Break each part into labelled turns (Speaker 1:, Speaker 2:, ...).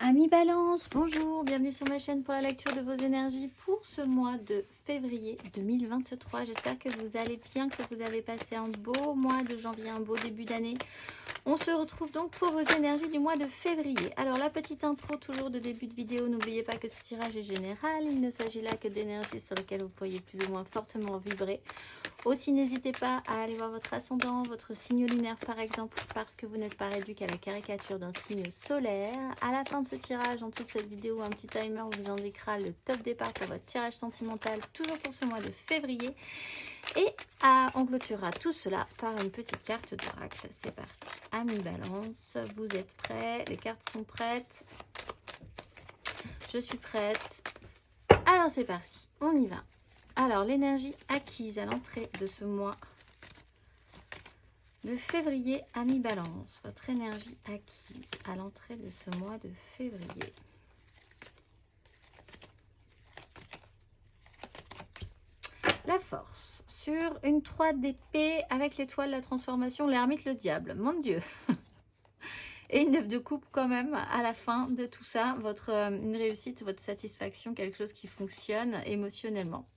Speaker 1: Amis Balance, bonjour, bienvenue sur ma chaîne pour la lecture de vos énergies pour ce mois de février 2023. J'espère que vous allez bien, que vous avez passé un beau mois de janvier, un beau début d'année. On se retrouve donc pour vos énergies du mois de février. Alors la petite intro toujours de début de vidéo, n'oubliez pas que ce tirage est général. Il ne s'agit là que d'énergies sur lesquelles vous pourriez plus ou moins fortement vibrer. Aussi, n'hésitez pas à aller voir votre ascendant, votre signe lunaire par exemple, parce que vous n'êtes pas réduit qu'à la caricature d'un signe solaire. À la fin de ce tirage, en dessous de cette vidéo, un petit timer vous indiquera le top départ pour votre tirage sentimental, toujours pour ce mois de février. Et on clôturera tout cela par une petite carte d'oracle. C'est parti. Amis Balance, vous êtes prêts? Les cartes sont prêtes. Je suis prête. Alors c'est parti, on y va. Alors, l'énergie acquise à l'entrée de ce mois de février, Amis Balance. Votre énergie acquise à l'entrée de ce mois de février. La force. Sur une 3 d'épée avec l'étoile, la transformation, l'ermite, le diable. Mon Dieu. Et une 9 de coupe quand même à la fin de tout ça. Une réussite, votre satisfaction, quelque chose qui fonctionne émotionnellement.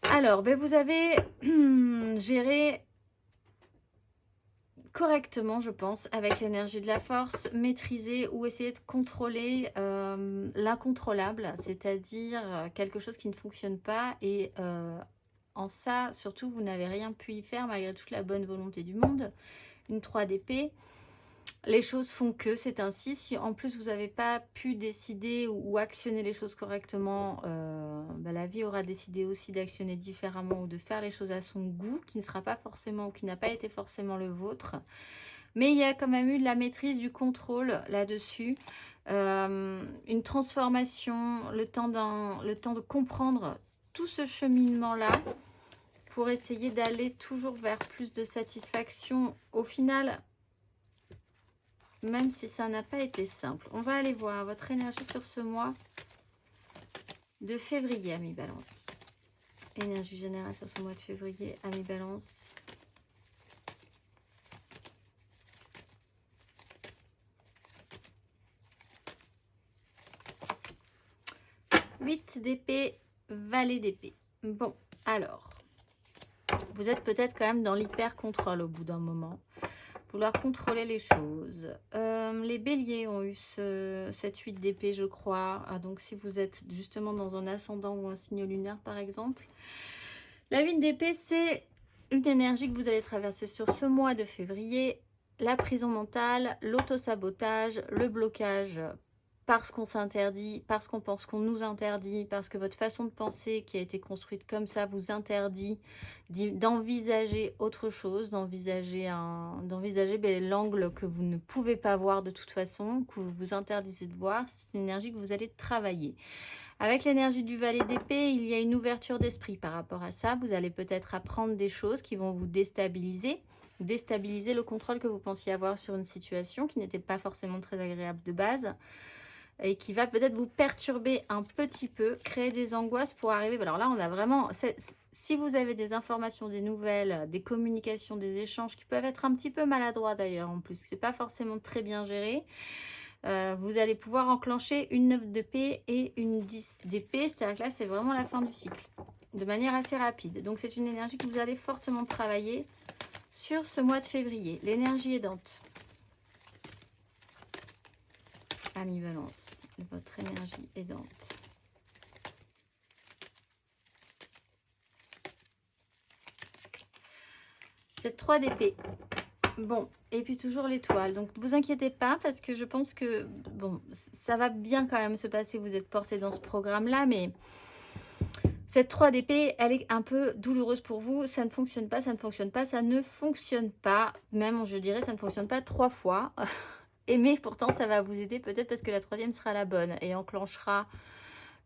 Speaker 1: Alors, vous avez géré correctement, je pense, avec l'énergie de la force, maîtriser ou essayer de contrôler l'incontrôlable, c'est-à-dire quelque chose qui ne fonctionne pas. Et en ça, surtout, vous n'avez rien pu y faire malgré toute la bonne volonté du monde. Une 3 d'épée. Les choses font que c'est ainsi. Si en plus vous n'avez pas pu décider ou actionner les choses correctement, la vie aura décidé aussi d'actionner différemment ou de faire les choses à son goût, qui ne sera pas forcément ou qui n'a pas été forcément le vôtre. Mais il y a quand même eu de la maîtrise du contrôle là-dessus, une transformation, le temps de comprendre tout ce cheminement-là pour essayer d'aller toujours vers plus de satisfaction. Au final, même si ça n'a pas été simple. On va aller voir votre énergie sur ce mois de février, Amis Balance. Énergie générale sur ce mois de février, Amis Balance. Huit d'épée, valet d'épée. Bon, alors, vous êtes peut-être quand même dans l'hyper-contrôle au bout d'un moment. Vouloir contrôler les choses. Les béliers ont eu cette 8 d'épée, je crois. Donc, si vous êtes justement dans un ascendant ou un signe lunaire, par exemple. La 8 d'épée, c'est une énergie que vous allez traverser sur ce mois de février. La prison mentale, l'autosabotage, le blocage parce qu'on s'interdit, parce qu'on pense qu'on nous interdit, parce que votre façon de penser qui a été construite comme ça vous interdit d'envisager autre chose, d'envisager l'angle que vous ne pouvez pas voir de toute façon, que vous vous interdisez de voir. C'est une énergie que vous allez travailler. Avec l'énergie du valet d'épée, il y a une ouverture d'esprit par rapport à ça. Vous allez peut-être apprendre des choses qui vont vous déstabiliser le contrôle que vous pensiez avoir sur une situation qui n'était pas forcément très agréable de base, et qui va peut-être vous perturber un petit peu, créer des angoisses pour arriver. Alors là, on a vraiment... Si vous avez des informations, des nouvelles, des communications, des échanges qui peuvent être un petit peu maladroits d'ailleurs, en plus, c'est pas forcément très bien géré, vous allez pouvoir enclencher une 9 d'épée et une 10 d'épée, c'est-à-dire que là, c'est vraiment la fin du cycle, de manière assez rapide. Donc, c'est une énergie que vous allez fortement travailler sur ce mois de février. L'énergie aidante. Amis Balance, votre énergie aidante. Cette 3 d'épée. Bon, et puis toujours l'étoile. Donc, ne vous inquiétez pas parce que je pense que, bon, ça va bien quand même se passer. Vous êtes porté dans ce programme-là, mais cette 3 d'épée, elle est un peu douloureuse pour vous. Ça ne fonctionne pas, ça ne fonctionne pas, ça ne fonctionne pas. Même, je dirais, ça ne fonctionne pas 3 fois. Mais pourtant, ça va vous aider peut-être parce que la troisième sera la bonne et enclenchera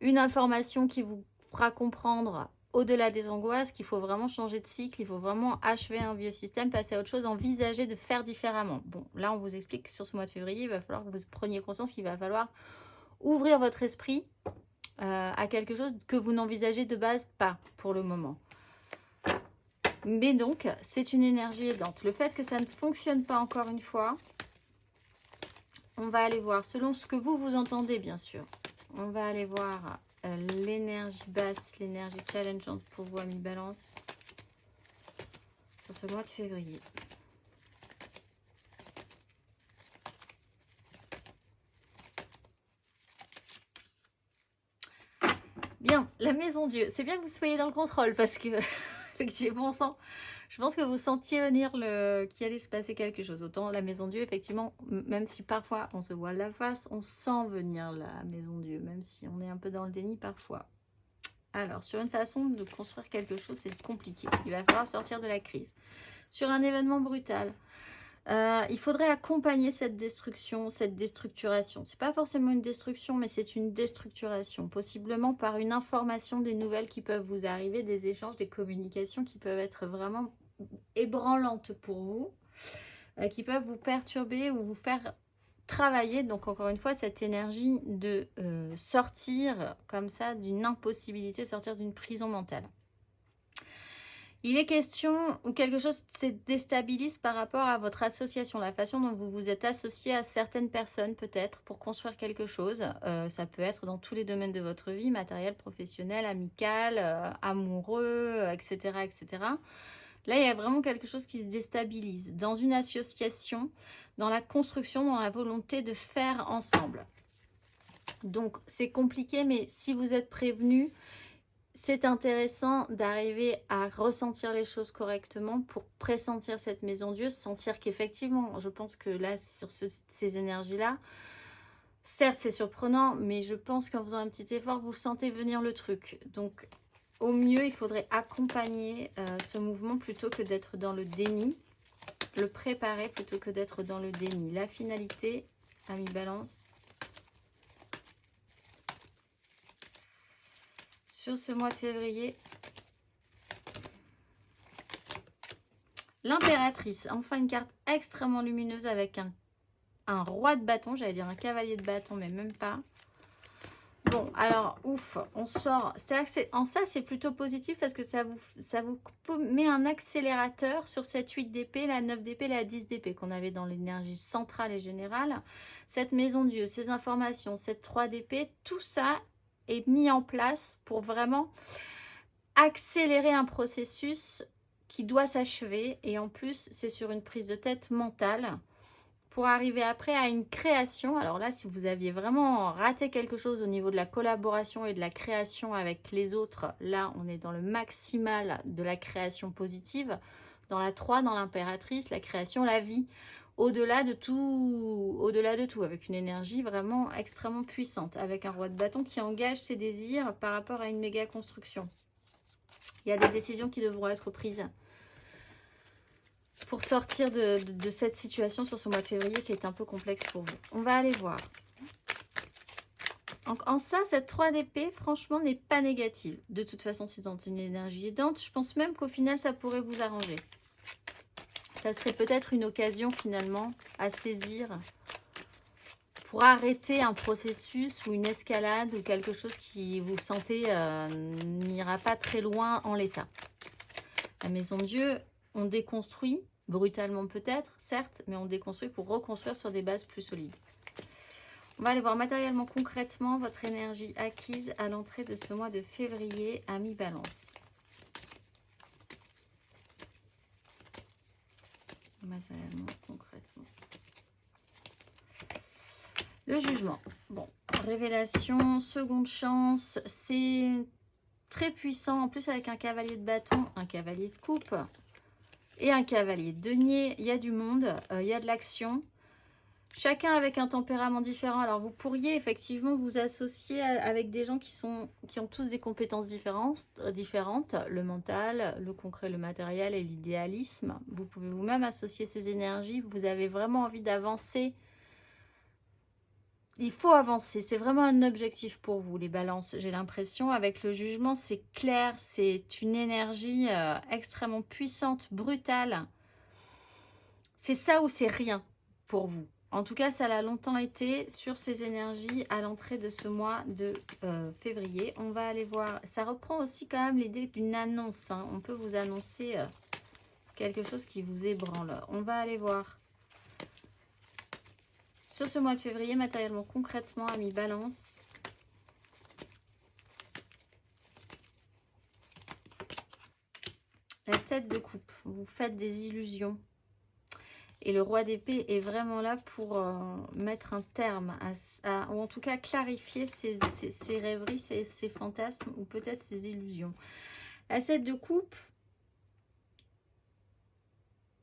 Speaker 1: une information qui vous fera comprendre au-delà des angoisses qu'il faut vraiment changer de cycle, il faut vraiment achever un vieux système, passer à autre chose, envisager de faire différemment. Bon, là, on vous explique que sur ce mois de février, il va falloir que vous preniez conscience qu'il va falloir ouvrir votre esprit à quelque chose que vous n'envisagez de base pas pour le moment. Mais donc, c'est une énergie aidante. Le fait que ça ne fonctionne pas encore une fois, On va aller voir, selon ce que vous entendez, bien sûr. On va aller voir l'énergie basse, l'énergie challengeante pour vous, amis Balance, sur ce mois de février. Bien, la maison Dieu. C'est bien que vous soyez dans le contrôle parce que, effectivement, je pense que vous sentiez venir qu'il allait se passer quelque chose. Autant la maison Dieu, effectivement, même si parfois on se voile la face, on sent venir la maison Dieu, même si on est un peu dans le déni parfois. Alors, sur une façon de construire quelque chose, c'est compliqué. Il va falloir sortir de la crise. Sur un événement brutal, il faudrait accompagner cette destruction, cette déstructuration. C'est pas forcément une destruction, mais c'est une déstructuration. Possiblement par une information, des nouvelles qui peuvent vous arriver, des échanges, des communications qui peuvent être vraiment ébranlantes pour vous, qui peuvent vous perturber ou vous faire travailler. Donc encore une fois, cette énergie de sortir comme ça d'une impossibilité, sortir d'une prison mentale. Il est question ou quelque chose se déstabilise par rapport à votre association, la façon dont vous vous êtes associé à certaines personnes peut-être pour construire quelque chose. Ça peut être dans tous les domaines de votre vie, matériel, professionnel, amical, amoureux, etc., etc. Là, il y a vraiment quelque chose qui se déstabilise dans une association, dans la construction, dans la volonté de faire ensemble. Donc, c'est compliqué, mais si vous êtes prévenu, c'est intéressant d'arriver à ressentir les choses correctement pour pressentir cette maison Dieu, sentir qu'effectivement, je pense que là, sur ces énergies-là, certes, c'est surprenant, mais je pense qu'en faisant un petit effort, vous sentez venir le truc. Donc, au mieux, il faudrait accompagner ce mouvement plutôt que d'être dans le déni, le préparer plutôt que d'être dans le déni. La finalité, amis Balance, sur ce mois de février, l'impératrice, enfin une carte extrêmement lumineuse avec un roi de bâton, j'allais dire un cavalier de bâton, mais même pas. Bon, alors, ouf, on sort. C'est-à-dire que en ça, c'est plutôt positif parce que ça vous met un accélérateur sur cette 8 d'épée, la 9 d'épée, la 10 d'épée qu'on avait dans l'énergie centrale et générale. Cette maison Dieu, ces informations, cette 3 d'épée, tout ça est mis en place pour vraiment accélérer un processus qui doit s'achever. Et en plus, c'est sur une prise de tête mentale pour arriver après à une création. Alors là, si vous aviez vraiment raté quelque chose au niveau de la collaboration et de la création avec les autres, là, on est dans le maximal de la création positive. Dans la 3, dans l'impératrice, la création, la vie. Au-delà de tout, avec une énergie vraiment extrêmement puissante, avec un roi de bâton qui engage ses désirs par rapport à une méga construction. Il y a des décisions qui devront être prises pour sortir de cette situation sur ce mois de février qui est un peu complexe pour vous. On va aller voir. En ça, cette 3 d'épée, franchement, n'est pas négative. De toute façon, c'est dans une énergie aidante. Je pense même qu'au final, ça pourrait vous arranger. Ça serait peut-être une occasion, finalement, à saisir pour arrêter un processus ou une escalade ou quelque chose qui, vous sentez, n'ira pas très loin en l'état. La maison Dieu, on déconstruit, brutalement peut-être, certes, mais on déconstruit pour reconstruire sur des bases plus solides. On va aller voir matériellement, concrètement, votre énergie acquise à l'entrée de ce mois de février à mi-balance. Matériellement, concrètement. Le jugement. Bon, révélation, seconde chance, c'est très puissant. En plus, avec un cavalier de bâton, un cavalier de coupe et un cavalier de denier. Il y a du monde, il y a de l'action. Chacun avec un tempérament différent. Alors, vous pourriez effectivement vous associer avec des gens qui ont tous des compétences différentes. Le mental, le concret, le matériel et l'idéalisme. Vous pouvez vous-même associer ces énergies. Vous avez vraiment envie d'avancer. Il faut avancer. C'est vraiment un objectif pour vous, les balances. J'ai l'impression, avec le jugement, c'est clair. C'est une énergie extrêmement puissante, brutale. C'est ça ou c'est rien pour vous. En tout cas, ça l'a longtemps été sur ces énergies à l'entrée de ce mois de février. On va aller voir. Ça reprend aussi quand même l'idée d'une annonce. Hein. On peut vous annoncer quelque chose qui vous ébranle. On va aller voir sur ce mois de février, matériellement, concrètement, amis Balance. La 7 de coupe, vous faites des illusions. Et le roi d'épée est vraiment là pour mettre un terme, ou en tout cas clarifier ses rêveries, ses fantasmes, ou peut-être ses illusions. La 7 de coupe,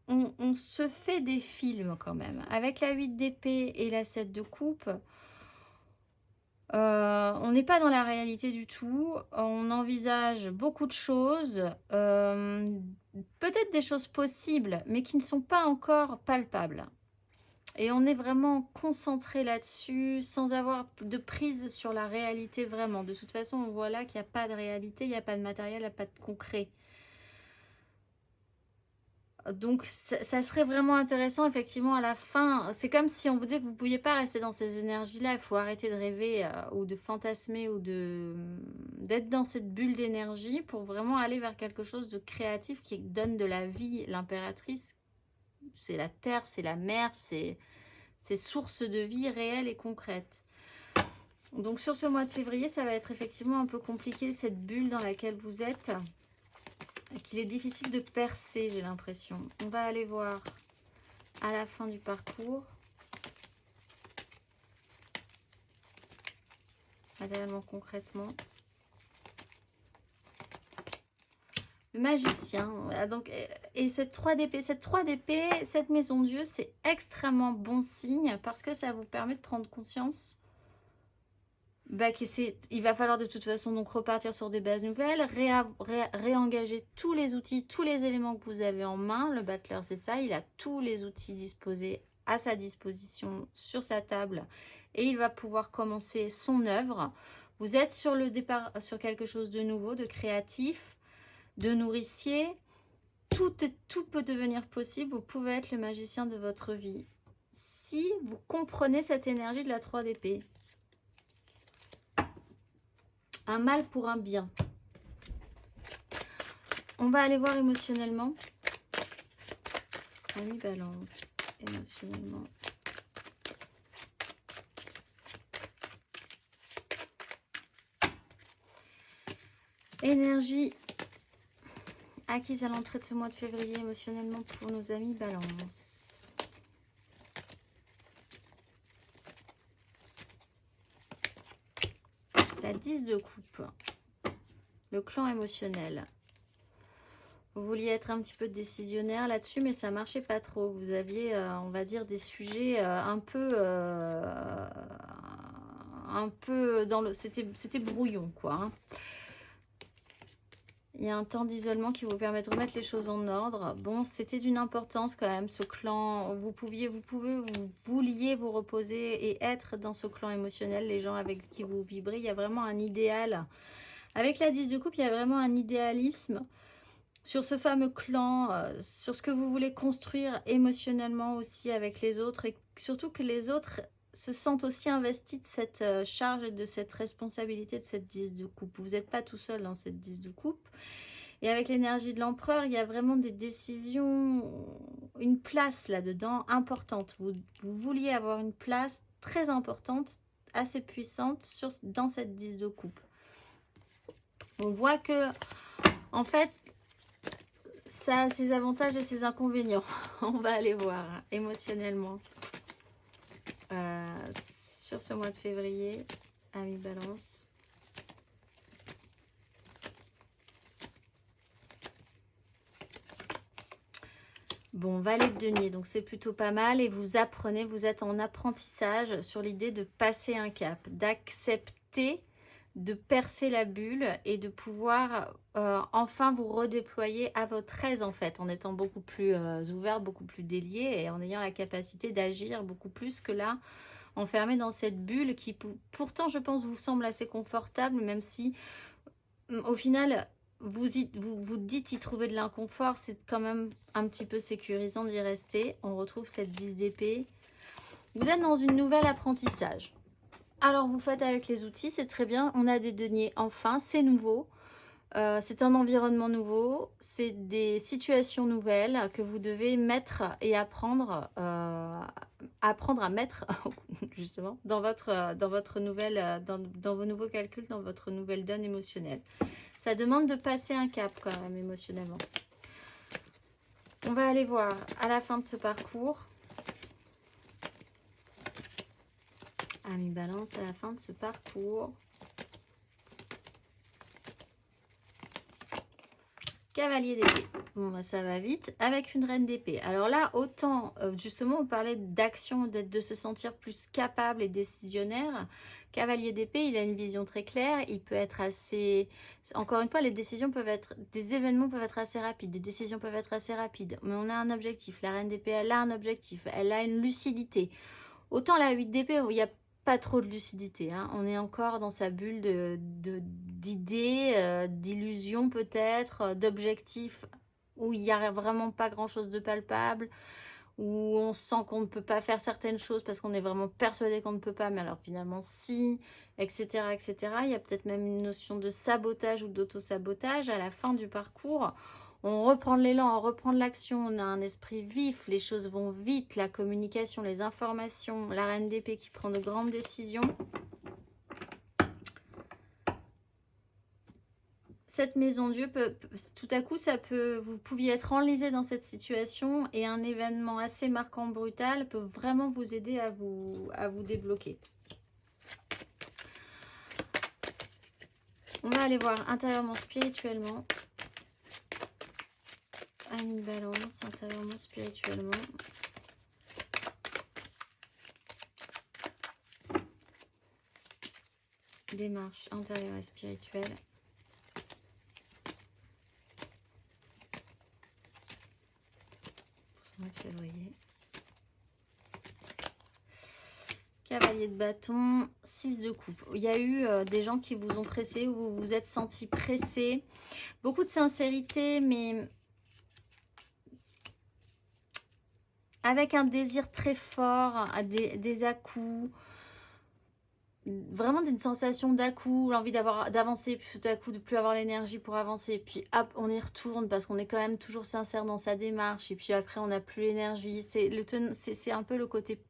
Speaker 1: on se fait des films quand même. Avec la 8 d'épée et la 7 de coupe, on n'est pas dans la réalité du tout. On envisage beaucoup de choses, peut-être des choses possibles, mais qui ne sont pas encore palpables. Et on est vraiment concentré là-dessus, sans avoir de prise sur la réalité vraiment. De toute façon, on voit là qu'il n'y a pas de réalité, il n'y a pas de matériel, il n'y a pas de concret. Donc, ça serait vraiment intéressant, effectivement, à la fin. C'est comme si on vous disait que vous ne pouviez pas rester dans ces énergies-là. Il faut arrêter de rêver ou de fantasmer ou d'être dans cette bulle d'énergie pour vraiment aller vers quelque chose de créatif qui donne de la vie. L'impératrice, c'est la terre, c'est la mer, c'est source de vie réelle et concrète. Donc, sur ce mois de février, ça va être effectivement un peu compliqué, cette bulle dans laquelle vous êtes. Qu'il est difficile de percer, j'ai l'impression. On va aller voir à la fin du parcours. Matériellement, concrètement. Le magicien. Voilà, donc, et cette 3 d'épée, cette maison de Dieu, c'est extrêmement bon signe parce que ça vous permet de prendre conscience il va falloir de toute façon donc repartir sur des bases nouvelles, réengager tous les outils, tous les éléments que vous avez en main. Le battleur, c'est ça, il a tous les outils disposés à sa disposition sur sa table et il va pouvoir commencer son œuvre. Vous êtes sur le départ, sur quelque chose de nouveau, de créatif, de nourricier. Tout peut devenir possible. Vous pouvez être le magicien de votre vie si vous comprenez cette énergie de la 3 d'épée. Un mal pour un bien. On va aller voir émotionnellement. Ami Balance, émotionnellement. Énergie acquise à l'entrée de ce mois de février émotionnellement pour nos amis Balance. La 10 de coupe, le clan émotionnel. Vous vouliez être un petit peu décisionnaire là-dessus, mais ça marchait pas trop. Vous aviez, on va dire, des sujets un peu dans le... C'était brouillon, quoi. Hein. Il y a un temps d'isolement qui vous permet de remettre les choses en ordre. Bon, c'était d'une importance quand même, ce clan. Vous vouliez vous reposer et être dans ce clan émotionnel, les gens avec qui vous vibrez. Il y a vraiment un idéal. Avec la 10 de coupe, il y a vraiment un idéalisme sur ce fameux clan, sur ce que vous voulez construire émotionnellement aussi avec les autres. Et surtout que les autres se sentent aussi investis de cette charge et de cette responsabilité de cette 10 de coupe. Vous n'êtes pas tout seul dans cette 10 de coupe. Et avec l'énergie de l'empereur, il y a vraiment des décisions, une place là-dedans importante. Vous vouliez avoir une place très importante, assez puissante dans cette 10 de coupe. On voit que, en fait, ça a ses avantages et ses inconvénients. On va aller voir émotionnellement. Sur ce mois de février, amis Balance. Bon, valet de denier, donc c'est plutôt pas mal et vous apprenez, vous êtes en apprentissage sur l'idée de passer un cap, d'accepter de percer la bulle et de pouvoir enfin vous redéployer à votre aise en fait, en étant beaucoup plus ouvert, beaucoup plus délié et en ayant la capacité d'agir beaucoup plus que là, enfermé dans cette bulle qui pourtant je pense vous semble assez confortable, même si au final vous dites y trouver de l'inconfort, c'est quand même un petit peu sécurisant d'y rester. On retrouve cette 10 d'épée. Vous êtes dans une nouvelle apprentissage. Alors vous faites avec les outils, c'est très bien, on a des deniers enfin, c'est nouveau. c'est un environnement nouveau, c'est des situations nouvelles que vous devez mettre et apprendre à mettre justement dans votre nouvelle, dans vos nouveaux calculs, dans votre nouvelle donne émotionnelle. Ça demande de passer un cap quand même émotionnellement. On va aller voir à la fin de ce parcours. Amis Balance, à la fin de ce parcours. Cavalier d'épée. Bon, bah, ça va vite. Avec une reine d'épée. Alors là, autant, justement, on parlait d'action, de se sentir plus capable et décisionnaire. Cavalier d'épée, il a une vision très claire. Il peut être assez... Encore une fois, les décisions peuvent être... Des événements peuvent être assez rapides. Des décisions peuvent être assez rapides. Mais on a un objectif. La reine d'épée, elle a un objectif. Elle a une lucidité. Autant la 8 d'épée, il y a pas trop de lucidité, hein. On est encore dans sa bulle d'idées, d'illusions peut-être, d'objectifs où il n'y a vraiment pas grand-chose de palpable, où on sent qu'on ne peut pas faire certaines choses parce qu'on est vraiment persuadé qu'on ne peut pas, mais alors finalement si, etc. etc. Il y a peut-être même une notion de sabotage ou d'auto-sabotage à la fin du parcours. On reprend de l'élan, on reprend de l'action, on a un esprit vif, les choses vont vite, la communication, les informations, la reine d'épée qui prend de grandes décisions. Cette maison Dieu peut, tout à coup, vous pouviez être enlisé dans cette situation et un événement assez marquant, brutal, peut vraiment vous aider à vous débloquer. On va aller voir intérieurement, spirituellement. Amis Balance, intérieurement, spirituellement. Démarche intérieure et spirituelle. Pour ce mois de février. Cavalier de bâton, 6 de coupe. Il y a eu des gens qui vous ont pressé, ou vous vous êtes senti pressé. Beaucoup de sincérité, mais avec un désir très fort, des à-coups. Vraiment une sensation d'à-coup, l'envie d'avancer, puis tout à coup de plus avoir l'énergie pour avancer, puis hop, on y retourne parce qu'on est quand même toujours sincère dans sa démarche, et puis après on n'a plus l'énergie. C'est un peu le côté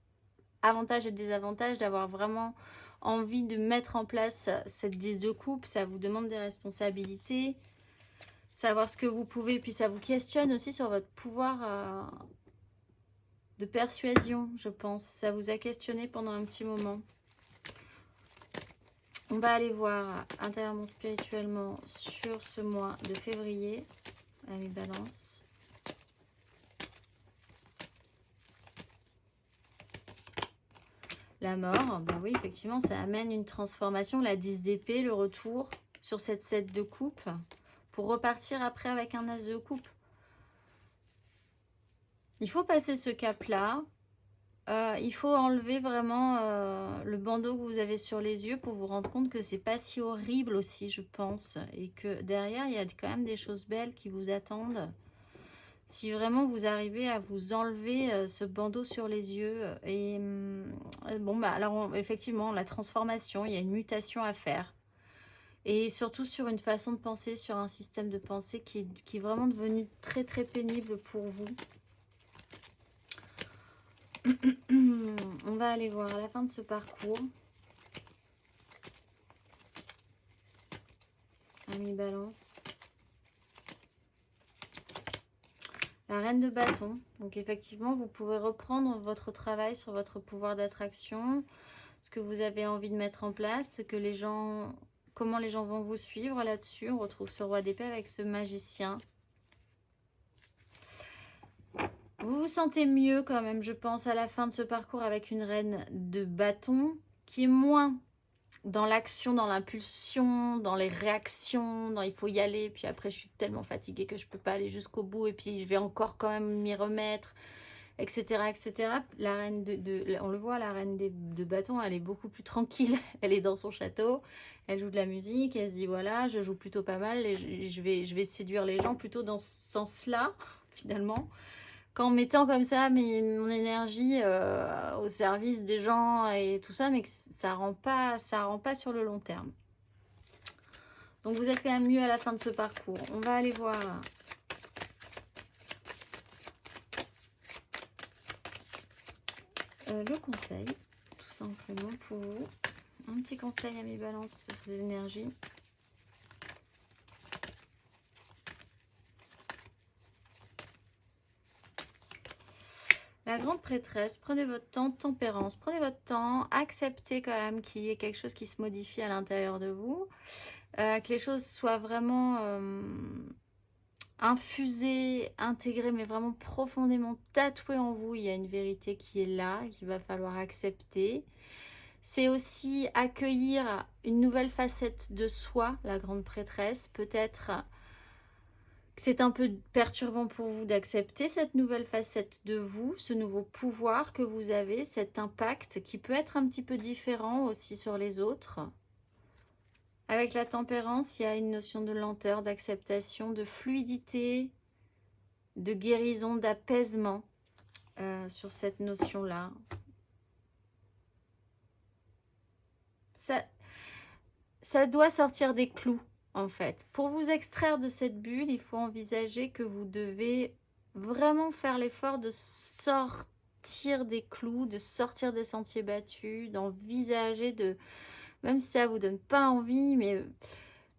Speaker 1: avantage et désavantage d'avoir vraiment envie de mettre en place cette 10 de coupe. Ça vous demande des responsabilités, savoir ce que vous pouvez, puis ça vous questionne aussi sur votre pouvoir de persuasion, je pense. Ça vous a questionné pendant un petit moment. On va aller voir intérieurement, spirituellement sur ce mois de février, amis Balance. La mort, ben oui, effectivement, ça amène une transformation. La 10 d'épée, le retour sur cette 7 de coupe, pour repartir après avec un as de coupe. Il faut passer ce cap-là. Il faut enlever vraiment le bandeau que vous avez sur les yeux pour vous rendre compte que c'est pas si horrible aussi, je pense. Et que derrière, il y a quand même des choses belles qui vous attendent. Si vraiment vous arrivez à vous enlever ce bandeau sur les yeux. Et bon, bah alors effectivement, la transformation, il y a une mutation à faire. Et surtout sur une façon de penser, sur un système de pensée qui est vraiment devenu très très pénible pour vous. On va aller voir à la fin de ce parcours. Amis Balance. La reine de bâton. Donc effectivement, vous pouvez reprendre votre travail sur votre pouvoir d'attraction, ce que vous avez envie de mettre en place, ce que les gens, comment les gens vont vous suivre là-dessus. On retrouve ce roi d'épée avec ce magicien. Vous vous sentez mieux quand même, je pense, à la fin de ce parcours avec une reine de bâton qui est moins dans l'action, dans l'impulsion, dans les réactions, dans il faut y aller, puis après je suis tellement fatiguée que je peux pas aller jusqu'au bout et puis je vais encore quand même m'y remettre, etc. etc. La reine on le voit, la reine de bâton, elle est beaucoup plus tranquille, elle est dans son château, elle joue de la musique, elle se dit voilà, je joue plutôt pas mal et je vais séduire les gens plutôt dans ce sens-là, finalement. Qu'en mettant comme ça mon énergie au service des gens et tout ça, mais que ça rend pas sur le long terme. Donc vous êtes quand même mieux à la fin de ce parcours. On va aller voir le conseil, tout simplement pour vous. Un petit conseil à mes balances sur ces énergies. La grande prêtresse, prenez votre temps, tempérance, prenez votre temps, acceptez quand même qu'il y ait quelque chose qui se modifie à l'intérieur de vous, que les choses soient vraiment infusées, intégrées, mais vraiment profondément tatouées en vous. Il y a une vérité qui est là, qu'il va falloir accepter. C'est aussi accueillir une nouvelle facette de soi, la grande prêtresse. Peut-être que c'est un peu perturbant pour vous d'accepter cette nouvelle facette de vous, ce nouveau pouvoir que vous avez, cet impact qui peut être un petit peu différent aussi sur les autres. Avec la tempérance, il y a une notion de lenteur, d'acceptation, de fluidité, de guérison, d'apaisement sur cette notion-là. Ça doit sortir des clous, en fait. Pour vous extraire de cette bulle, il faut envisager que vous devez vraiment faire l'effort de sortir des clous, de sortir des sentiers battus, d'envisager de... Même si ça ne vous donne pas envie, mais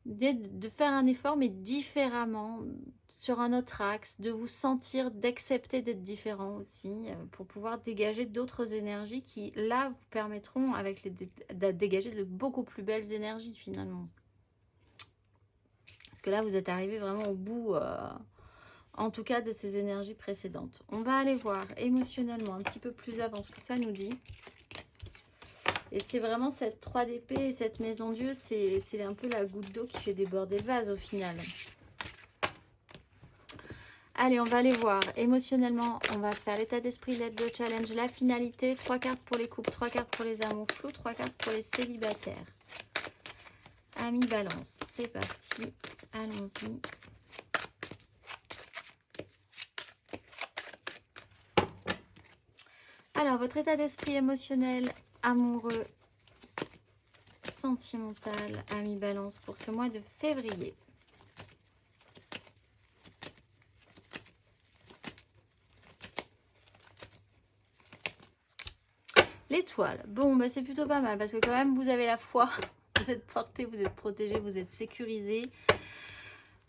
Speaker 1: de faire un effort, mais différemment, sur un autre axe, de vous sentir, d'accepter d'être différent aussi, pour pouvoir dégager d'autres énergies qui, là, vous permettront de dégager de beaucoup plus belles énergies, finalement. Parce que là, vous êtes arrivé vraiment au bout, en tout cas, de ces énergies précédentes. On va aller voir émotionnellement un petit peu plus avant ce que ça nous dit. Et c'est vraiment cette 3 d'épée et cette maison Dieu, c'est un peu la goutte d'eau qui fait déborder le vase au final. Allez, on va aller voir. Émotionnellement, on va faire l'état d'esprit, l'aide, le challenge, la finalité. 3 cartes pour les couples, 3 cartes pour les amours flous, 3 cartes pour les célibataires. Amis Balance, c'est parti. Allons-y. Alors, votre état d'esprit émotionnel, amoureux, sentimental, amis Balance pour ce mois de février. L'étoile. Bon, bah, c'est plutôt pas mal parce que quand même, vous avez la foi. Vous êtes porté, vous êtes protégé, vous êtes sécurisé.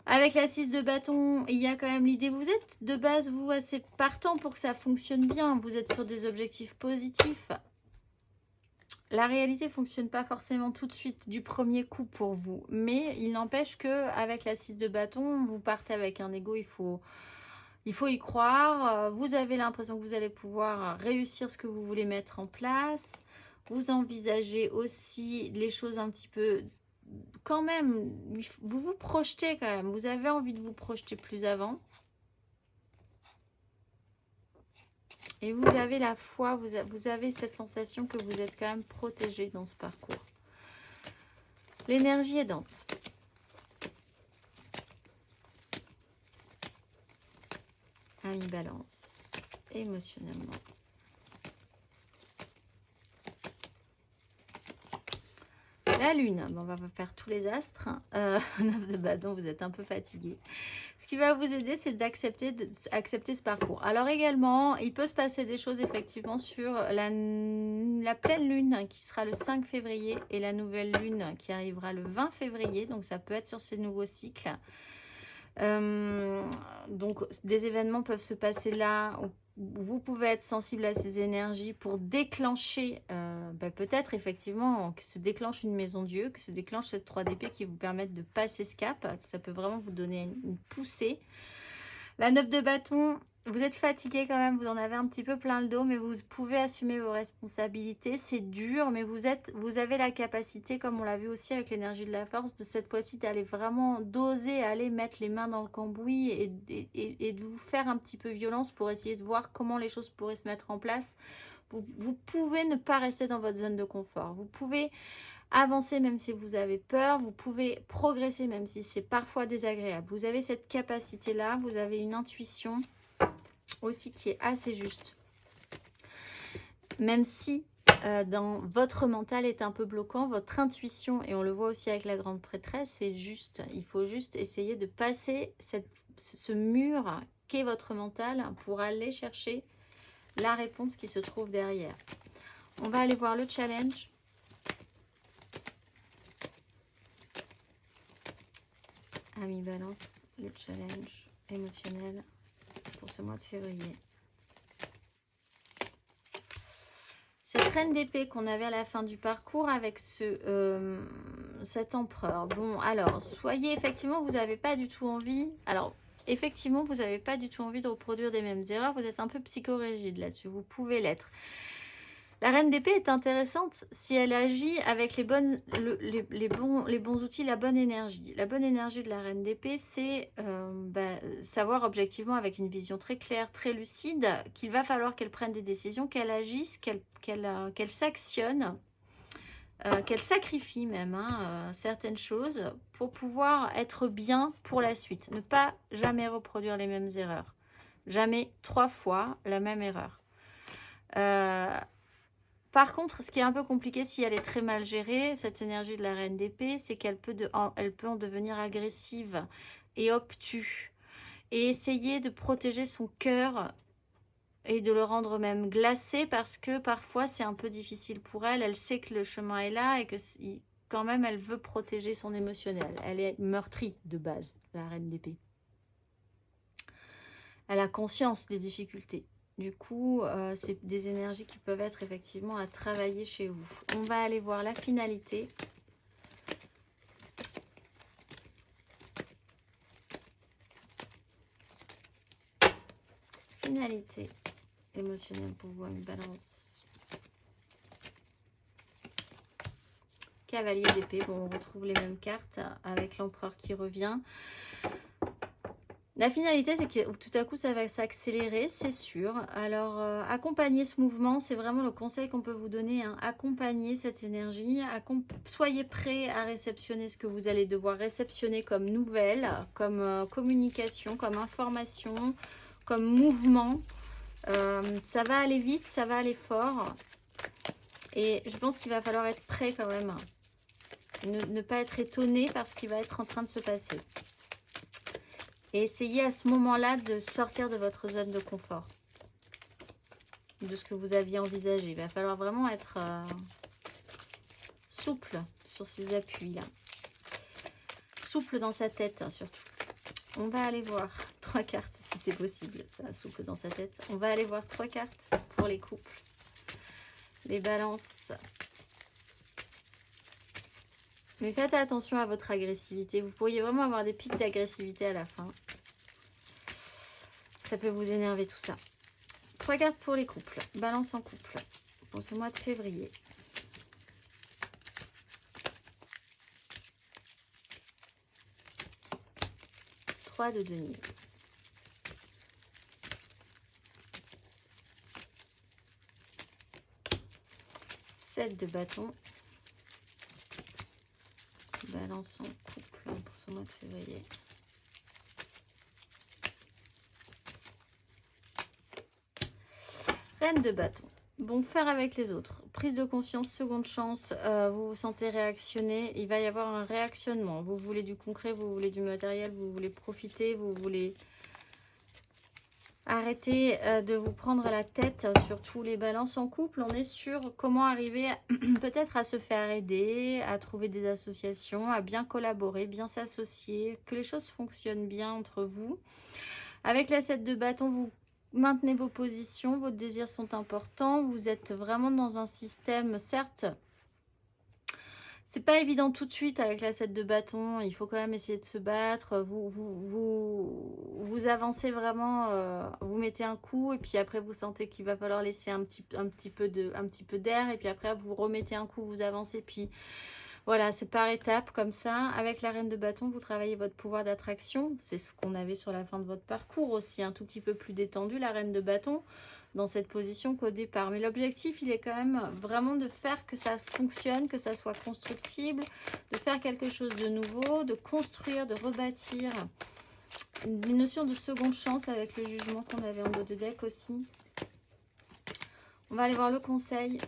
Speaker 1: Avec la 6 de bâton, il y a quand même l'idée. Vous êtes de base, vous, assez partant pour que ça fonctionne bien. Vous êtes sur des objectifs positifs. La réalité ne fonctionne pas forcément tout de suite du premier coup pour vous. Mais il n'empêche qu'avec la 6 de bâton, vous partez avec un ego, il faut y croire. Vous avez l'impression que vous allez pouvoir réussir ce que vous voulez mettre en place. Vous envisagez aussi les choses un petit peu... Quand même, vous vous projetez quand même. Vous avez envie de vous projeter plus avant. Et vous avez la foi, vous avez cette sensation que vous êtes quand même protégé dans ce parcours. L'énergie aidante. Ami Balance, émotionnellement. La lune, bon, on va faire tous les astres. 9 de bâton, vous êtes un peu fatigué. Ce qui va vous aider, c'est d'accepter ce parcours. Alors également, il peut se passer des choses effectivement sur la pleine lune qui sera le 5 février et la nouvelle lune qui arrivera le 20 février. Donc ça peut être sur ces nouveaux cycles. Donc des événements peuvent se passer là. Vous pouvez être sensible à ces énergies pour déclencher, peut-être effectivement, que se déclenche une maison Dieu, que se déclenche cette 3 d'épée qui vous permettent de passer ce cap. Ça peut vraiment vous donner une poussée. La 9 de bâton, vous êtes fatigué quand même, vous en avez un petit peu plein le dos, mais vous pouvez assumer vos responsabilités. C'est dur, mais vous avez la capacité, comme on l'a vu aussi avec l'énergie de la force, de cette fois-ci d'aller vraiment d'oser aller mettre les mains dans le cambouis et de vous faire un petit peu violence pour essayer de voir comment les choses pourraient se mettre en place. Vous pouvez ne pas rester dans votre zone de confort. Vous pouvez avancer même si vous avez peur, vous pouvez progresser même si c'est parfois désagréable. Vous avez cette capacité-là, vous avez une intuition aussi qui est assez juste. Même si dans votre mental est un peu bloquant, votre intuition, et on le voit aussi avec la grande prêtresse, c'est juste, il faut juste essayer de passer ce mur qu'est votre mental pour aller chercher la réponse qui se trouve derrière. On va aller voir le challenge. Amis Balance, le challenge émotionnel pour ce mois de février. Cette reine d'épée qu'on avait à la fin du parcours avec cet empereur. Bon, alors, soyez effectivement, vous n'avez pas du tout envie. Alors, effectivement, vous n'avez pas du tout envie de reproduire des mêmes erreurs. Vous êtes un peu psychorigide là-dessus. Vous pouvez l'être. La reine d'épée est intéressante si elle agit avec les bons outils, la bonne énergie. La bonne énergie de la reine d'épée, c'est savoir objectivement avec une vision très claire, très lucide, qu'il va falloir qu'elle prenne des décisions, qu'elle agisse, qu'elle s'actionne, qu'elle sacrifie même certaines choses pour pouvoir être bien pour la suite. Ne pas jamais reproduire les mêmes erreurs. Jamais 3 fois la même erreur. Par contre, ce qui est un peu compliqué si elle est très mal gérée, cette énergie de la reine d'épée, c'est qu'elle peut en devenir agressive et obtuse. Et essayer de protéger son cœur et de le rendre même glacé parce que parfois c'est un peu difficile pour elle. Elle sait que le chemin est là et que quand même elle veut protéger son émotionnel. Elle est meurtrie de base, la reine d'épée. Elle a conscience des difficultés. Du coup, c'est des énergies qui peuvent être effectivement à travailler chez vous. On va aller voir la finalité. Finalité émotionnelle pour vous, une balance. Cavalier d'épée. Bon, on retrouve les mêmes cartes avec l'empereur qui revient. La finalité, c'est que tout à coup, ça va s'accélérer, c'est sûr. Alors, accompagner ce mouvement, c'est vraiment le conseil qu'on peut vous donner. Accompagner cette énergie. Soyez prêts à réceptionner ce que vous allez devoir réceptionner comme nouvelle, comme communication, comme information, comme mouvement. Ça va aller vite, ça va aller fort. Et je pense qu'il va falloir être prêt quand même. Ne pas être étonné par ce qui va être en train de se passer. Et essayez à ce moment-là de sortir de votre zone de confort. De ce que vous aviez envisagé. Il va falloir vraiment être souple sur ces appuis-là. Souple dans sa tête, surtout. On va aller voir 3 cartes, si c'est possible. Ça, souple dans sa tête. On va aller voir 3 cartes pour les couples. Les balances. Mais faites attention à votre agressivité. Vous pourriez vraiment avoir des pics d'agressivité à la fin. Ça peut vous énerver tout ça. 3 cartes pour les couples. Balance en couple. Pour ce mois de février. Trois de denier. Sept de bâton. Balance en couple pour ce mois de février. Reine de bâton. Bon, faire avec les autres. Prise de conscience, seconde chance. Vous vous sentez réactionner. Il va y avoir un réactionnement. Vous voulez du concret, vous voulez du matériel, vous voulez profiter, vous voulez arrêter de vous prendre la tête sur tous les balances en couple. On est sur comment arriver peut-être à se faire aider, à trouver des associations, à bien collaborer, bien s'associer, que les choses fonctionnent bien entre vous. Avec la 7 de bâton, vous maintenez vos positions, vos désirs sont importants. Vous êtes vraiment dans un système, certes, c'est pas évident tout de suite avec la 7 de bâton. Il faut quand même essayer de se battre. Vous avancez vraiment, vous mettez un coup et puis après vous sentez qu'il va falloir laisser un petit peu d'air et puis après vous remettez un coup, vous avancez. Puis voilà, c'est par étapes comme ça. Avec la reine de bâton, vous travaillez votre pouvoir d'attraction. C'est ce qu'on avait sur la fin de votre parcours aussi, un tout petit peu plus détendu, la reine de bâton, dans cette position qu'au départ. Mais l'objectif, il est quand même vraiment de faire que ça fonctionne, que ça soit constructible, de faire quelque chose de nouveau, de construire, de rebâtir. Une notion de seconde chance avec le jugement qu'on avait en dos de deck aussi. On va aller voir le conseil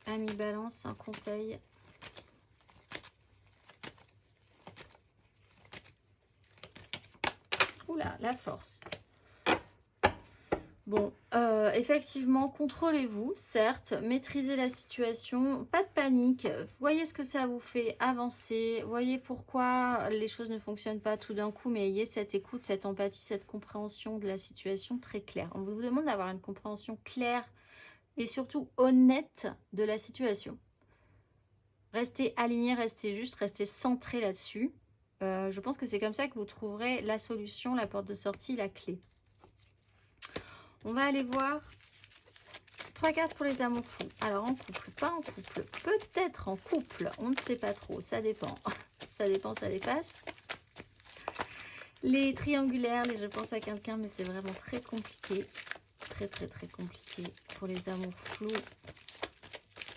Speaker 1: Ami Balance, un conseil. Oula, la force. Bon, effectivement, contrôlez-vous, certes, maîtrisez la situation, pas de panique, voyez ce que ça vous fait avancer, voyez pourquoi les choses ne fonctionnent pas tout d'un coup, mais ayez cette écoute, cette empathie, cette compréhension de la situation très claire. On vous demande d'avoir une compréhension claire et surtout honnête de la situation. Restez aligné, restez juste, restez centré là-dessus. Je pense que c'est comme ça que vous trouverez la solution, la porte de sortie, la clé. On va aller voir 3 cartes pour les amours fous. Alors en couple, pas en couple, peut-être en couple, on ne sait pas trop, ça dépend. Ça dépend, ça dépasse. Les triangulaires, les je pense à quelqu'un, mais c'est vraiment très compliqué. Très compliqué pour les amours flous.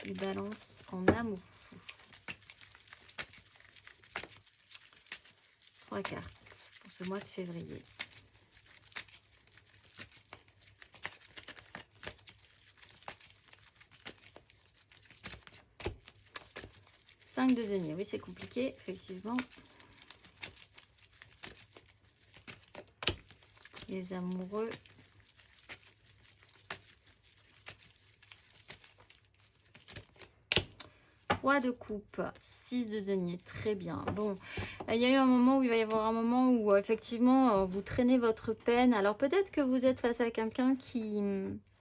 Speaker 1: Les balances en amour fou. 3 cartes pour ce mois de février. De denier, oui c'est compliqué, effectivement. Les amoureux. Roi de coupe, 6 de denier, très bien. Bon, il y a eu un moment où il va y avoir un moment où effectivement vous traînez votre peine. Alors peut-être que vous êtes face à quelqu'un qui...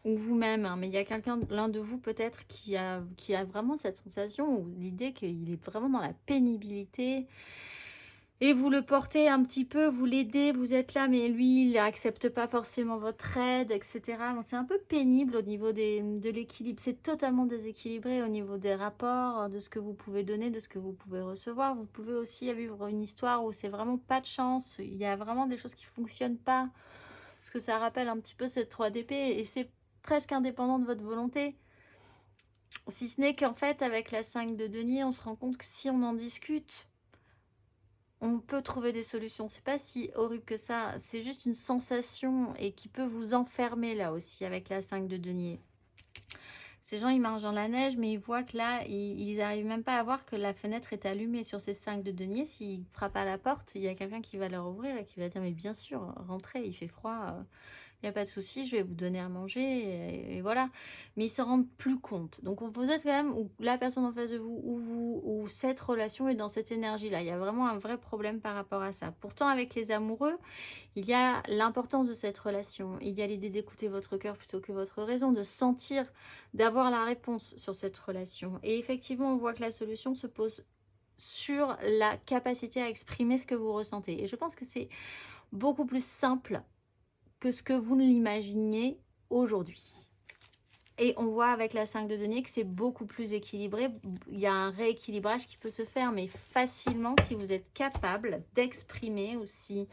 Speaker 1: ou vous-même, hein, mais il y a quelqu'un, l'un de vous peut-être qui a vraiment cette sensation ou l'idée qu'il est vraiment dans la pénibilité et vous le portez un petit peu, vous l'aidez, vous êtes là, mais lui, il n'accepte pas forcément votre aide, etc. Bon, c'est un peu pénible au niveau de l'équilibre, c'est totalement déséquilibré au niveau des rapports, de ce que vous pouvez donner, de ce que vous pouvez recevoir. Vous pouvez aussi vivre une histoire où c'est vraiment pas de chance, il y a vraiment des choses qui ne fonctionnent pas, parce que ça rappelle un petit peu cette 3 d'épée, et c'est presque indépendant de votre volonté. Si ce n'est qu'en fait, avec la 5 de denier, on se rend compte que si on en discute, on peut trouver des solutions. C'est pas si horrible que ça. C'est juste une sensation et qui peut vous enfermer là aussi avec la 5 de denier. Ces gens, ils marchent dans la neige, mais ils voient que là, ils n'arrivent même pas à voir que la fenêtre est allumée sur ces 5 de denier. S'ils frappent à la porte, il y a quelqu'un qui va leur ouvrir et qui va dire, mais bien sûr, rentrez, il fait froid. Il n'y a pas de souci, je vais vous donner à manger, et voilà. Mais ils ne s'en rendent plus compte. Donc, vous êtes quand même, ou la personne en face de vous, ou cette relation est dans cette énergie-là. Il y a vraiment un vrai problème par rapport à ça. Pourtant, avec les amoureux, il y a l'importance de cette relation. Il y a l'idée d'écouter votre cœur plutôt que votre raison, de sentir, d'avoir la réponse sur cette relation. Et effectivement, on voit que la solution se pose sur la capacité à exprimer ce que vous ressentez. Et je pense que c'est beaucoup plus simple que ce que vous ne l'imaginez aujourd'hui. Et on voit avec la 5 de denier que c'est beaucoup plus équilibré. Il y a un rééquilibrage qui peut se faire, mais facilement si vous êtes capable d'exprimer aussi.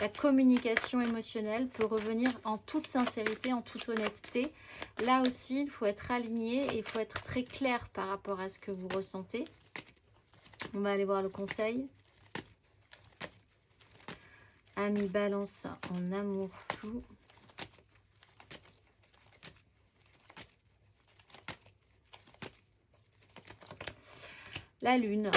Speaker 1: La communication émotionnelle peut revenir en toute sincérité, en toute honnêteté. Là aussi, il faut être aligné et il faut être très clair par rapport à ce que vous ressentez. On va aller voir le conseil. Ami Balance en amour flou. La lune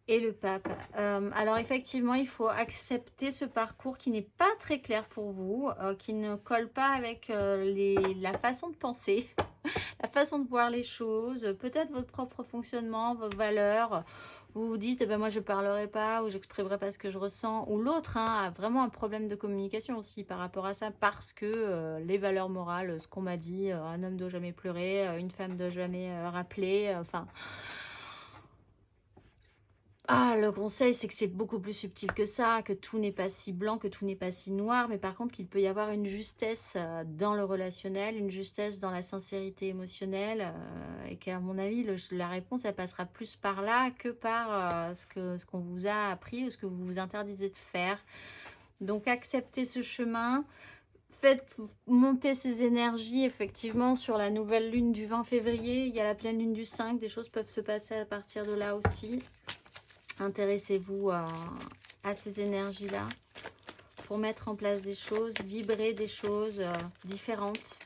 Speaker 1: et le pape. Alors effectivement, il faut accepter ce parcours qui n'est pas très clair pour vous, qui ne colle pas avec la façon de penser, la façon de voir les choses, peut-être votre propre fonctionnement, vos valeurs. Vous vous dites, eh ben moi je ne parlerai pas ou j'exprimerai pas ce que je ressens. Ou l'autre a vraiment un problème de communication aussi par rapport à ça, parce que les valeurs morales, ce qu'on m'a dit, un homme doit jamais pleurer, une femme doit jamais rappeler, enfin... Ah, le conseil, c'est que c'est beaucoup plus subtil que ça, que tout n'est pas si blanc, que tout n'est pas si noir, mais par contre qu'il peut y avoir une justesse dans le relationnel, une justesse dans la sincérité émotionnelle, et qu'à mon avis, la réponse, elle passera plus par là que par ce qu'on vous a appris ou ce que vous vous interdisez de faire. Donc, acceptez ce chemin. Faites monter ces énergies, effectivement, sur la nouvelle lune du 20 février. Il y a la pleine lune du 5, des choses peuvent se passer à partir de là aussi. Intéressez-vous à ces énergies-là pour mettre en place des choses, vibrer des choses différentes.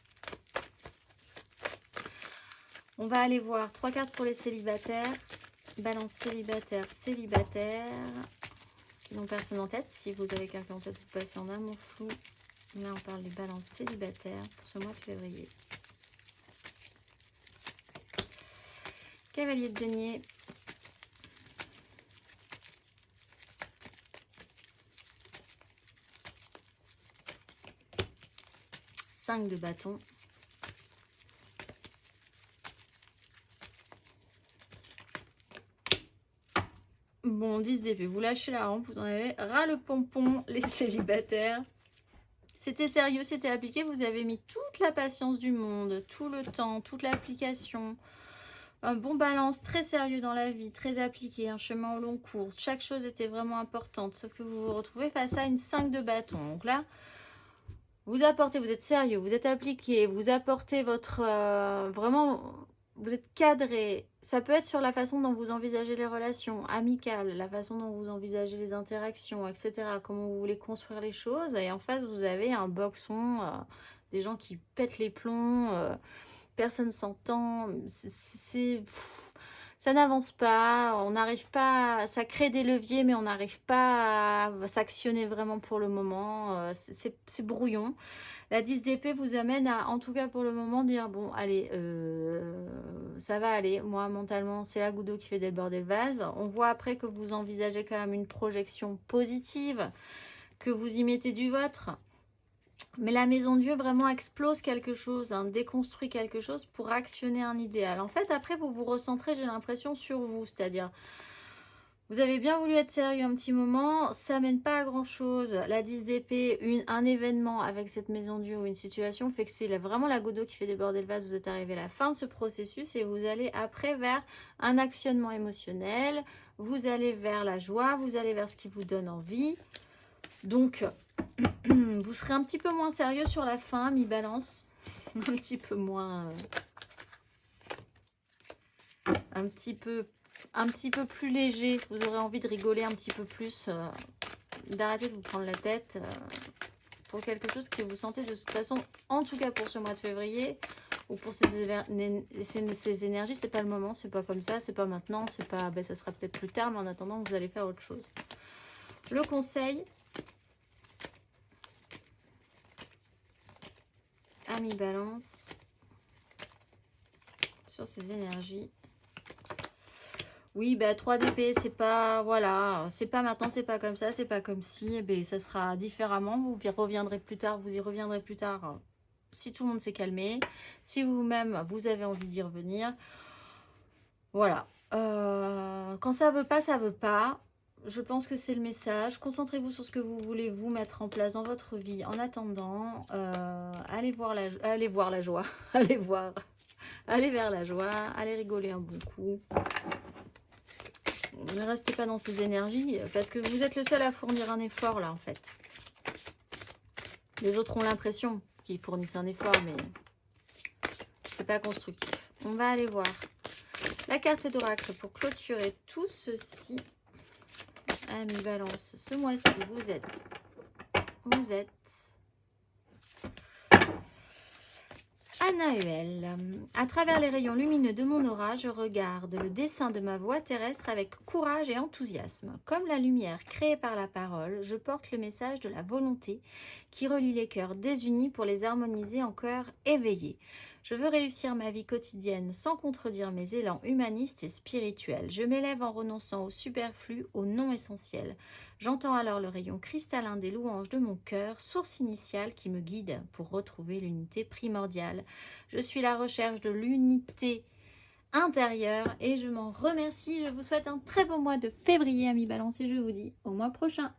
Speaker 1: On va aller voir 3 cartes pour les célibataires. Balance célibataire, célibataire. Qui n'ont personne en tête. Si vous avez quelqu'un en tête, vous passez en amour flou. Là, on parle des balances célibataires pour ce mois de février. Cavalier de denier. Cinq de bâton. Bon, 10 d'épée. Vous lâchez la rampe, vous en avez ras le pompon, les célibataires. C'était sérieux, c'était appliqué. Vous avez mis toute la patience du monde, tout le temps, toute l'application. Un bon balance, très sérieux dans la vie, très appliqué, un chemin au long cours. Chaque chose était vraiment importante, sauf que vous vous retrouvez face à une 5 de bâton. Donc là, vous apportez, vous êtes sérieux, vous êtes appliqué, vous apportez votre... vraiment, vous êtes cadré. Ça peut être sur la façon dont vous envisagez les relations amicales, la façon dont vous envisagez les interactions, etc. Comment vous voulez construire les choses. Et en face, vous avez un boxon, des gens qui pètent les plombs... personne s'entend, ça n'avance pas, on n'arrive pas, ça crée des leviers, mais on n'arrive pas à s'actionner vraiment pour le moment, c'est brouillon. La 10 d'épée vous amène à, en tout cas pour le moment, dire, bon, allez, ça va aller, moi, mentalement, c'est la goutte d'eau qui fait déborder le vase. On voit après que vous envisagez quand même une projection positive, que vous y mettez du vôtre. Mais la maison Dieu vraiment explose quelque chose, hein, déconstruit quelque chose pour actionner un idéal. En fait, après, vous vous recentrez, j'ai l'impression, sur vous. C'est-à-dire, vous avez bien voulu être sérieux un petit moment, ça mène pas à grand-chose. La 10 d'épée, un événement avec cette maison Dieu ou une situation fait que c'est vraiment la goutte d'eau qui fait déborder le vase. Vous êtes arrivé à la fin de ce processus et vous allez après vers un actionnement émotionnel. Vous allez vers la joie, vous allez vers ce qui vous donne envie. Donc... vous serez un petit peu moins sérieux sur la fin, mi-balance. Un petit peu moins... un petit peu plus léger. Vous aurez envie de rigoler un petit peu plus. D'arrêter de vous prendre la tête. Pour quelque chose que vous sentez de toute façon, en tout cas pour ce mois de février, ou pour ces énergies, c'est pas le moment, c'est pas comme ça, c'est pas maintenant, c'est pas... Ben, ça sera peut-être plus tard, mais en attendant, vous allez faire autre chose. Le conseil... Ami balance sur ces énergies. Oui, bah 3 d'épée, c'est pas, voilà, c'est pas maintenant, c'est pas comme ça, c'est pas comme si, eh ben, ça sera différemment. Vous y reviendrez plus tard, vous y reviendrez plus tard si tout le monde s'est calmé, si vous-même vous avez envie d'y revenir. Voilà. Quand ça veut pas, ça veut pas. Je pense que c'est le message. Concentrez-vous sur ce que vous voulez vous mettre en place dans votre vie. En attendant, allez voir la joie. Allez vers la joie. Allez rigoler un bon coup. Ne restez pas dans ces énergies parce que vous êtes le seul à fournir un effort là en fait. Les autres ont l'impression qu'ils fournissent un effort, mais c'est pas constructif. On va aller voir la carte d'oracle pour clôturer tout ceci. Ami balance, ce mois-ci, vous êtes Anaël. À travers les rayons lumineux de mon aura, je regarde le dessin de ma voie terrestre avec courage et enthousiasme. Comme la lumière créée par la parole, je porte le message de la volonté qui relie les cœurs désunis pour les harmoniser en cœurs éveillés. Je veux réussir ma vie quotidienne sans contredire mes élans humanistes et spirituels. Je m'élève en renonçant au superflu, au non essentiel. J'entends alors le rayon cristallin des louanges de mon cœur, source initiale qui me guide pour retrouver l'unité primordiale. Je suis la recherche de l'unité intérieure et je m'en remercie. Je vous souhaite un très beau mois de février, amis Balance, et je vous dis au mois prochain.